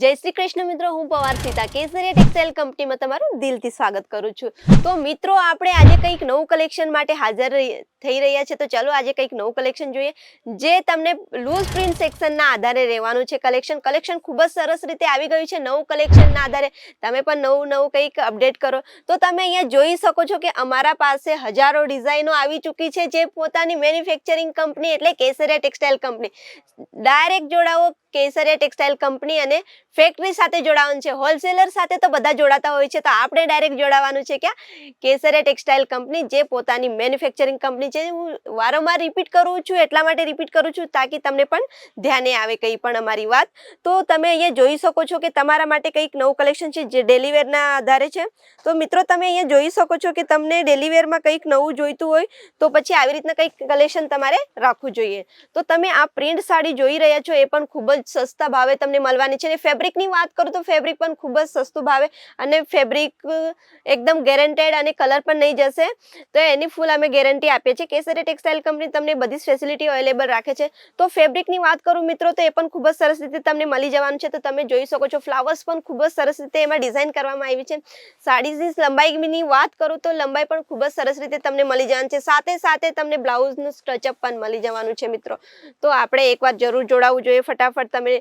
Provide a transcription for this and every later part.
જય શ્રી કૃષ્ણ મિત્રો, હું પવાર સીતા કેસરિયા ટેક્સટાઇલ કંપનીમાં તમારું દિલથી સ્વાગત કરું છું। તો મિત્રો, આપણે આજે કંઈક નવું કલેક્શન માટે હાજર થઈ રહ્યા છે। તો ચાલો આજે કંઈક નવું કલેક્શન જોઈએ, જે તમને લૂઝ પ્રિન્ટ સેક્શનના આધારે રહેવાનું છે। કલેક્શન ખૂબ જ સરસ રીતે આવી ગયું છે। નવું કલેક્શનના આધારે તમે પણ નવું કંઈક અપડેટ કરો। તો તમે અહીંયા જોઈ શકો છો કે અમારા પાસે હજારો ડિઝાઇનો આવી ચૂકી છે, જે પોતાની મેન્યુફેક્ચરિંગ કંપની એટલે કેસરિયા ટેક્સટાઇલ કંપની ડાયરેક્ટ જોડાવો કેસરિયા ટેક્સટાઇલ કંપની અને ફેક્ટરી સાથે જોડાવાનું છે। હોલસેલર સાથે તો બધા જોડાતા હોય છે, તો આપણે ડાયરેક્ટ જોડાવાનું છે ક્યાં? કેસરિયા ટેક્સટાઇલ કંપની, જે પોતાની મેન્યુફેક્ચરિંગ કંપની છે। હું વારંવાર રિપીટ કરું છું, એટલા માટે રિપીટ કરું છું તાકી તમને પણ ધ્યાને આવે કંઈ પણ અમારી વાત। તો તમે અહીંયા જોઈ શકો છો કે તમારા માટે કંઈક નવું કલેક્શન છે, જે ડેલી વેરના આધારે છે। તો મિત્રો, તમે અહીંયા જોઈ શકો છો કે તમને ડેલી વેરમાં કંઈક નવું જોઈતું હોય તો પછી આવી રીતના કંઈક કલેક્શન તમારે રાખવું જોઈએ। તો તમે આ પ્રિન્ટ સાડી જોઈ રહ્યા છો, એ પણ ખૂબ જ સસ્તા ભાવે તમને મળવાની છે। અને ફેબ્રિકની વાત કરું તો ફેબ્રિક પણ ખૂબ જ સસ્તું ભાવે, અને ફેબ્રિક એકદમ ગેરંટેડ અને કલર પણ નહીં જશે, તો એની ફૂલ અમે ગેરંટી આપીએ છીએ। કેસરિયા ટેક્સટાઇલ કંપની તમને બધી ફેસિલિટી અવેલેબલ રાખે છે। તો ફેબ્રિકની વાત કરું મિત્રો, તો એ પણ ખૂબ જ સરસ રીતે તમને મળી જવાનું છે। તો તમે જોઈ શકો છો, ફ્લાવર્સ પણ ખૂબ જ સરસ રીતે એમાં ડિઝાઇન કરવામાં આવી છે। સાડીની લંબાઈની વાત કરું તો લંબાઈ પણ ખૂબ જ સરસ રીતે તમને મળી જવાનું છે। સાથે સાથે તમને બ્લાઉઝનું સ્ટ્રચઅપ પણ મળી જવાનું છે મિત્રો। તો આપણે એકવાર જરૂર જોડાવવું જોઈએ। ફટાફટ તમે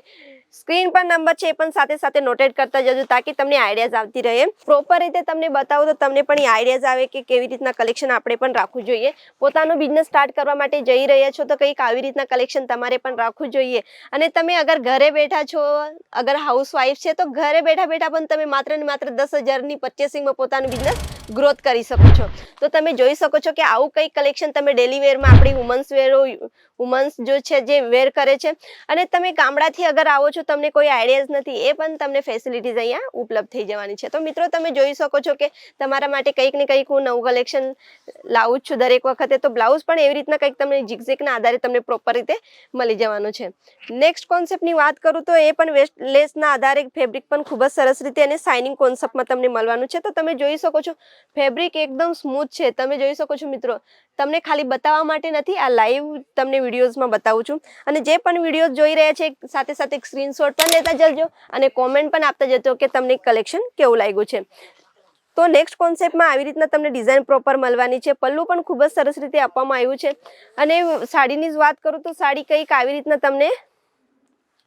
સ્ક્રીન પર નંબર છે, એ પણ સાથે નોટેટ કરતા જજો તાકી તમને આઈડિયાઝ આવતી રહે। પ્રોપર રીતે તમને બતાવું તો તમને પણ આઈડિયાઝ આવે કે કેવી રીતના કલેક્શન આપણે પણ રાખવું જોઈએ। પોતાનો બિઝનેસ સ્ટાર્ટ કરવા માટે જઈ રહ્યા છો તો કંઈક આવી રીતના કલેક્શન તમારે પણ રાખવું જોઈએ। અને તમે અગર ઘરે બેઠા છો, અગર હાઉસવાઈફ છે, તો ઘરે બેઠા પણ તમે માત્ર ને માત્ર 10,000ની પરચેસિંગમાં પોતાનું બિઝનેસ ગ્રોથ કરી શકો છો। તો તમે જોઈ શકો છો કે આવું કંઈક કલેક્શન તમે ડેલી વેરમાં આપણી વુમન્સ જો છે જે વેર કરે છે। અને તમે ગામડાથી અગર આવો છો, તમને કોઈ આઈડિયાઝ નથી, એ પણ તમને ફેસિલિટીઝ અહીંયા ઉપલબ્ધ થઈ જવાની છે। તો મિત્રો, તમે જોઈ શકો છો કે તમારા માટે કંઈક ને કંઈક હું નવું કલેક્શન લાવું જ છું દરેક વખતે। તો બ્લાઉઝ પણ એવી રીતના કંઈક તમને ઝિગઝેગના આધારે તમને પ્રોપર રીતે મળી જવાનું છે। નેક્સ્ટ કોન્સેપ્ટની વાત કરું તો એ પણ વેસ્ટ લેસના આધારે ફેબ્રિક પણ ખૂબ જ સરસ રીતે અને શાઇનિંગ કોન્સેપ્ટમાં તમને મળવાનું છે। તો તમે જોઈ શકો છો, ફેબ્રિક એકદમ સ્મૂથ છે। તમે જોઈ શકો છો મિત્રો, તમને ખાલી બતાવવા માટે નથી, આ લાઈવ તમને વિડીયોઝમાં બતાવું છું। અને જે પણ વિડીયો જોઈ રહ્યા છે, સાથે એક સ્ક્રીનશોટ પણ લેતા જજો અને કોમેન્ટ પણ આપતા જજો કે તમને કલેક્શન કેવું લાગ્યું છે। તો નેક્સ્ટ કોન્સેપ્ટમાં આવી રીતના તમને ડિઝાઇન પ્રોપર મળવાની છે। પલ્લુ પણ ખૂબ જ સરસ રીતે આપવામાં આવ્યું છે। અને સાડીની જ વાત કરું તો સાડી કંઈક આવી રીતના તમને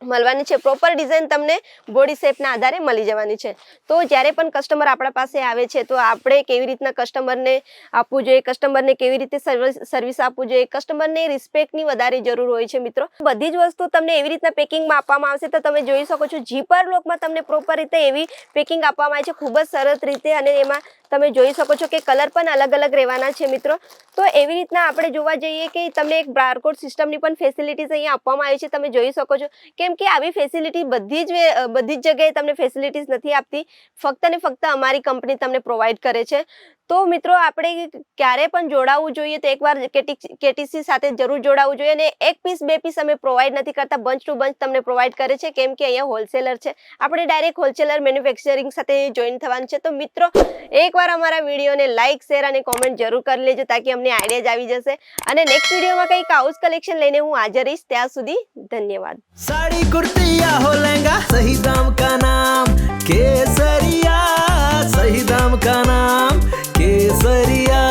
મળવાની છે। પ્રોપર ડિઝાઇન તમને બોડી શેપના આધારે મળી જવાની છે। તો જ્યારે પણ કસ્ટમર આપણા પાસે આવે છે, તો આપણે કેવી રીતના કસ્ટમરને આપવું જોઈએ, કસ્ટમરને કેવી રીતે સર્વિસ આપવું જોઈએ, કસ્ટમરને રિસ્પેક્ટની વધારે જરૂર હોય છે મિત્રો। બધી જ વસ્તુ તમને એવી રીતના પેકિંગમાં આપવામાં આવશે। તો તમે જોઈ શકો છો, જીપર લોકમાં તમને પ્રોપર રીતે એવી પેકિંગ આપવામાં આવી છે, ખૂબ જ સરસ રીતે। અને એમાં તમે જોઈ શકો છો કે કલર પણ અલગ રહેવાના છે મિત્રો। તો એવી રીતના આપણે જોવા જઈએ કે તમને એક બારકોડ સિસ્ટમની પણ ફેસિલિટીઝ અહીંયા આપવામાં આવી છે, તમે જોઈ શકો છો। કેમ કે આવી ફેસિલિટી બધી જ જગ્યાએ તમને ફેસિલિટીઝ નથી આપતી, ફક્ત ને ફક્ત અમારી કંપની તમને પ્રોવાઈડ કરે છે। તો મિત્રો, આપણે ક્યારે પણ જોડાવવું જોઈએ તો એકવાર કેટીસી સાથે જરૂર જોડાવવું જોઈએ। અને 1 પીસ 2 પીસ અમે પ્રોવાઈડ નથી કરતા, બંચ ટુ બંચ તમને પ્રોવાઈડ કરે છે, કેમ કે અહીંયા હોલસેલર છે, આપણે ડાયરેક્ટ હોલસેલર મેન્યુફેક્ચરિંગ સાથે જોઈન થવાનું છે। તો મિત્રો, એકવાર અમારા વિડીયોને લાઇક, શેર અને કોમેન્ટ જરૂર કરી લેજો તાકી અમને આઈડિયાઝ આવી જશે। અને નેક્સ્ટ વિડીયોમાં કંઈક આવું જ કલેક્શન લઈને હું હાજર રહીશ। ત્યાં સુધી ધન્યવાદ। साड़ी कुर्ती या हो लहंगा, सही दाम का नाम केसरिया। सही दाम का नाम केसरिया।